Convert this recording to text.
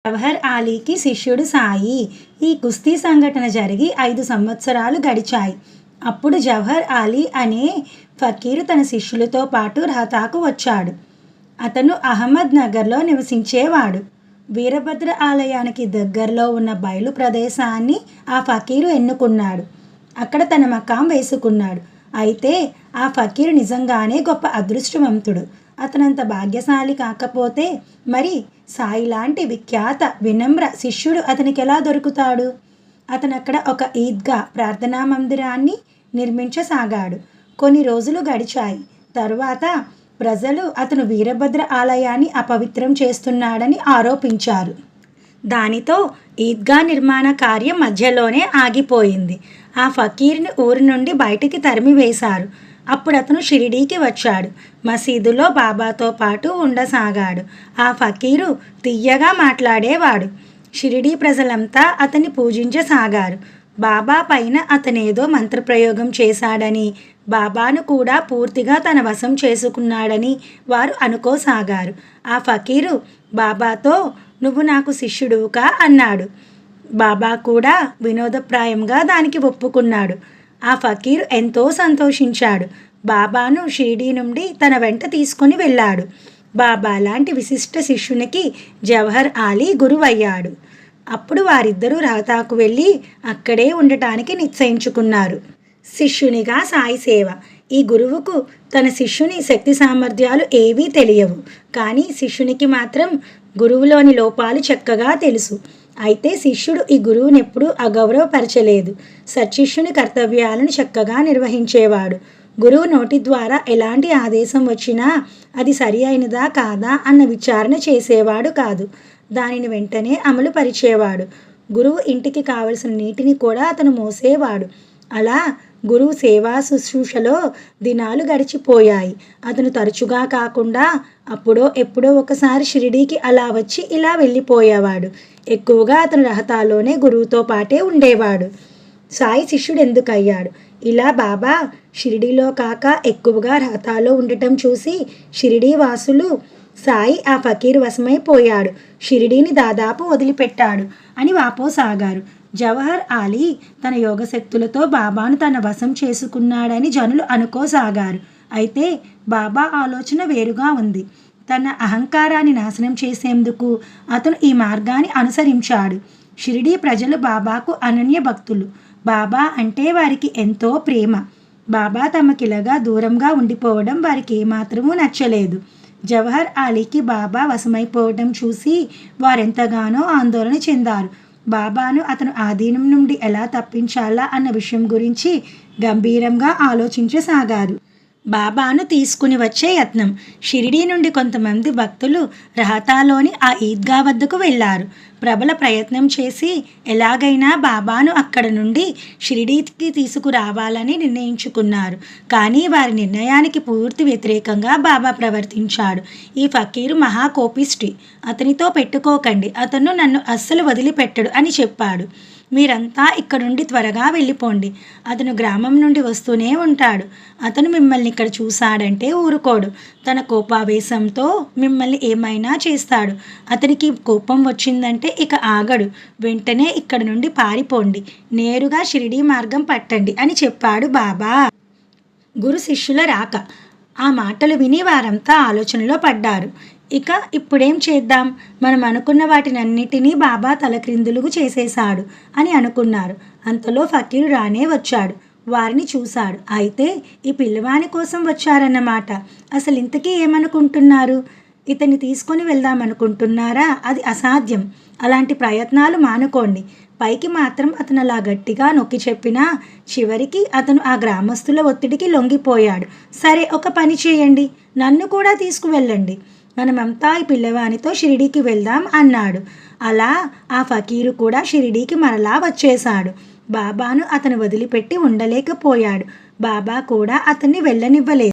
జవహర్ ఆలీకి శిష్యుడు సాయి. ఈ కుస్తీ సంఘటన జరిగి 5 సంవత్సరాలు గడిచాయి. అప్పుడు జవహర్ ఆలీ అనే ఫకీరు తన శిష్యులతో పాటు రహతాకు వచ్చాడు. అతను అహ్మద్ నగర్లో నివసించేవాడు. వీరభద్ర ఆలయానికి దగ్గరలో ఉన్న బయలు ప్రదేశాన్ని ఆ ఫకీరు ఎన్నుకున్నాడు. అక్కడ తన మకాం వేసుకున్నాడు. అయితే ఆ ఫకీరు నిజంగానే గొప్ప అదృష్టవంతుడు. అతనంత భాగ్యశాలి కాకపోతే మరి సాయి లాంటి విఖ్యాత వినమ్ర శిష్యుడు అతనికి ఎలా దొరుకుతాడు? అతను అక్కడ ఒక ఈద్గా ప్రార్థనా మందిరాన్ని నిర్మించసాగాడు. కొన్ని రోజులు గడిచాయి. తరువాత ప్రజలు అతను వీరభద్ర ఆలయాన్ని అపవిత్రం చేస్తున్నాడని ఆరోపించారు. దానితో ఈద్గా నిర్మాణ కార్యం మధ్యలోనే ఆగిపోయింది. ఆ ఫకీర్ని ఊరి నుండి బయటికి తరిమివేశారు. అప్పుడు అతను షిరిడీకి వచ్చాడు. మసీదులో బాబాతో పాటు ఉండసాగాడు. ఆ ఫకీరు తియ్యగా మాట్లాడేవాడు. షిరిడీ ప్రజలంతా అతన్ని పూజించసాగారు. బాబా పైన అతనేదో మంత్రప్రయోగం చేశాడని, బాబాను కూడా పూర్తిగా తన వశం చేసుకున్నాడని వారు అనుకోసాగారు. ఆ ఫకీరు బాబాతో, "నువ్వు నాకు శిష్యుడుకా?" అన్నాడు. బాబా కూడా వినోదప్రాయంగా దానికి ఒప్పుకున్నాడు. ఆ ఫకీరు ఎంతో సంతోషించాడు. బాబాను షిరిడీ నుండి తన వెంట తీసుకొని వెళ్ళాడు. బాబా లాంటి విశిష్ట శిష్యునికి జవహర్ ఆలీ గురువయ్యాడు. అప్పుడు వారిద్దరూ రహతాకు వెళ్ళి అక్కడే ఉండటానికి నిశ్చయించుకున్నారు. శిష్యునిగా సాయి సేవ. ఈ గురువుకు తన శిష్యుని శక్తి సామర్థ్యాలు ఏవీ తెలియవు. కానీ శిష్యునికి మాత్రం గురువులోని లోపాలు చక్కగా తెలుసు. అయితే శిష్యుడు ఈ గురువుని ఎప్పుడూ అగౌరవపరచలేదు. సత్శిష్యుని కర్తవ్యాలను చక్కగా నిర్వహించేవాడు. గురువు నోటి ద్వారా ఎలాంటి ఆదేశం వచ్చినా అది సరి అయినదా కాదా అన్న విచారణ చేసేవాడు కాదు. దానిని వెంటనే అమలు పరిచేవాడు. గురువు ఇంటికి కావలసిన నీటిని కూడా అతను మోసేవాడు. అలా గురువు సేవా శుశ్రూషలో దినాలు గడిచిపోయాయి. అతను తరచుగా కాకుండా అప్పుడో ఎప్పుడో ఒకసారి షిరిడీకి అలా వచ్చి ఇలా వెళ్ళిపోయేవాడు. ఎక్కువగా అతను రహతాలోనే గురువుతో పాటే ఉండేవాడు. సాయి శిష్యుడు ఎందుకయ్యాడు? ఇలా బాబా షిరిడీలో కాక ఎక్కువగా రహతాలో ఉండటం చూసి షిరిడీ వాసులు సాయి ఆ ఫకీరు వశమైపోయాడు, షిరిడీని దాదాపు వదిలిపెట్టాడు అని వాపోసాగారు. జవహర్ ఆలీ తన యోగశక్తులతో బాబాను తన వశం చేసుకున్నాడని జనులు అనుకోసాగారు. అయితే బాబా ఆలోచన వేరుగా ఉంది. తన అహంకారాన్ని నాశనం చేసేందుకు అతను ఈ మార్గాన్ని అనుసరించాడు. షిరిడీ ప్రజలు బాబాకు అనన్య భక్తులు. బాబా అంటే వారికి ఎంతో ప్రేమ. బాబా తమకిలాగా దూరంగా ఉండిపోవడం వారికి ఏమాత్రమూ నచ్చలేదు. జవహర్ ఆలీకి బాబా వశమైపోవడం చూసి వారెంతగానో ఆందోళన చెందారు. బాబాను అతను ఆధీనం నుండి ఎలా తప్పించాలా అన్న విషయం గురించి గంభీరంగా ఆలోచించసాగారు. బాబాను తీసుకుని వచ్చే యత్నం. షిరిడీ నుండి కొంతమంది భక్తులు రహతాలోని ఆ ఈద్గా వద్దకు వెళ్ళారు. ప్రబల ప్రయత్నం చేసి ఎలాగైనా బాబాను అక్కడ నుండి షిరిడీకి తీసుకురావాలని నిర్ణయించుకున్నారు. కానీ వారి నిర్ణయానికి పూర్తి వ్యతిరేకంగా బాబా ప్రవర్తించాడు. ఈ ఫకీరు మహాకోపిష్టి. అతనితో పెట్టుకోకండి, అతను నన్ను అస్సలు వదిలిపెట్టడు అని చెప్పాడు. మీరంతా ఇక్కడ నుండి త్వరగా వెళ్ళిపోండి. అతను గ్రామం నుండి వస్తూనే ఉంటాడు. అతను మిమ్మల్ని ఇక్కడ చూశాడంటే ఊరుకోడు. తన కోపావేశంతో మిమ్మల్ని ఏమైనా చేస్తాడు. అతనికి కోపం వచ్చిందంటే ఇక ఆగడు. వెంటనే ఇక్కడ నుండి పారిపోండి, నేరుగా షిరిడీ మార్గం పట్టండి అని చెప్పాడు బాబా. గురు శిష్యుల రాక. ఆ మాటలు విని వారంతా ఆలోచనలో పడ్డారు. ఇక ఇప్పుడేం చేద్దాం? మనం అనుకున్న వాటినన్నిటినీ బాబా తలక్రిందులుగు చేసేశాడు అని అనుకున్నారు. అంతలో ఫకీరు రానే వచ్చాడు. వారిని చూశాడు. అయితే ఈ పిల్లవాని కోసం వచ్చారన్నమాట. అసలు ఇంతకీ ఏమనుకుంటున్నారు? ఇతన్ని తీసుకొని వెళ్దామనుకుంటున్నారా? అది అసాధ్యం. అలాంటి ప్రయత్నాలు మానుకోండి. పైకి మాత్రం అతను అలా గట్టిగా నొక్కి చెప్పినా చివరికి అతను ఆ గ్రామస్తుల ఒత్తిడికి లొంగిపోయాడు. సరే, ఒక పని చేయండి, నన్ను కూడా తీసుకువెళ్ళండి. మనమంతా ఈ పిల్లవానితో షిరిడీకి వెళ్దాం అన్నాడు. అలా ఆ ఫకీరు కూడా షిరిడీకి మరలా వచ్చేశాడు. బాబాను అతను వదిలిపెట్టి ఉండలేకపోయాడు. బాబా కూడా అతన్ని వెళ్ళనివ్వలేదు.